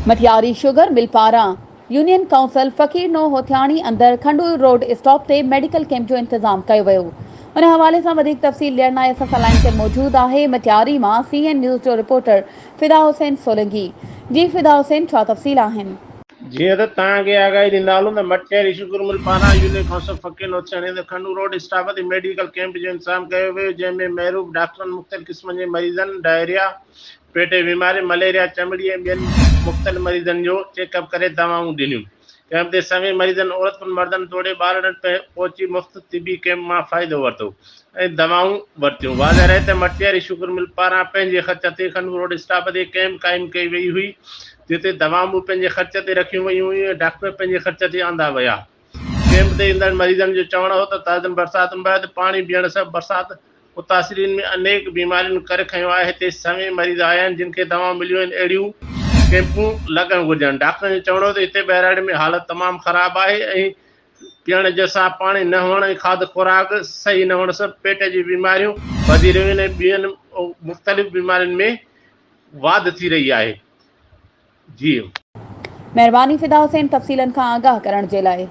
Matiari sugar mill पारां union council फ़कीर नो होथियाणी अंदर खंडूर रोड स्टॉप ते मेडिकल कैंप जो इंतजाम किया वियो। उन हवाले से अधिक तफ़सील ॾियण लाइ असां सां लाइन ते मौजूद है मटियारी मां CN न्यूज़ जो रिपोर्टर फिदा हुसैन सोलंकी। जी फिदा हुसैन, छा तफ़सील आहिनि? जी तो तव्हांखे आगाही ॾींदा हलूं त मटियारी शुगर मिल पारां यूनियन काउंसिल फ़कीर नो होथियाणी खंडूर रोड स्टाफ ते मेडिकल कैंप जो इंतजाम किया वियो, जंहिंमें महरूब डॉक्टरनि मुख़्तलिफ़ क़िस्मनि जे मरीज़नि, डायरिया, पेट जी बीमारी, मलेरिया, चमड़ी ऐं ॿियनि मुख़्तलिफ़ मरीज़नि जो चेकअप करे दवाऊं ॾिनियूं। कैंप ते सभी मरीज़नि, औरतुनि, मर्दनि, तोड़े ॿारनि पहुची मुफ़्त तिबी कैंप मां फ़ाइदो वरितो ऐं दवाऊं वरितियूं। वाज़ह रहे त मटियारी शुगर मिल पारां पंहिंजे ख़र्च ते खंडूर रोड स्टाफ ते कैंप क़ाइमु कई वई हुई, जिते दवाऊं बि पंहिंजे ख़र्च ते रखियूं वयूं हुयूं ऐं डॉक्टर पंहिंजे ख़र्च ते आंदा विया। कैंप ते ईंदड़ मरीज़नि जो चवणु हो त ताज़नि बरसातुनि बैदि पाणी बीहण सां बरसाति मुतासिरीन में अनेक बीमारियुनि करे खंयो आहे। हिते सवे मरीज़ आया आहिनि जिन खे दवाऊं मिलियूं आहिनि। अहिड़ियूं कैंपूं लॻणु घुरिजनि। डॉक्टरनि जो चवणो हो त हिते बहिराणे में हालत तमामु ख़राबु आहे ऐं पीअण जो साफ़ पाणी न हुअण ऐं खाद खुराक सही न हुअण सां पेट जी बीमारियूं वधी रहियूं आहिनि ऐं ॿियनि मुख़्तलिफ़ बीमारियुनि में वाध थी रही आहे। जी महिरबानी फिदा हुसैन, तफ़सीलनि खां आगाह करण जे लाइ।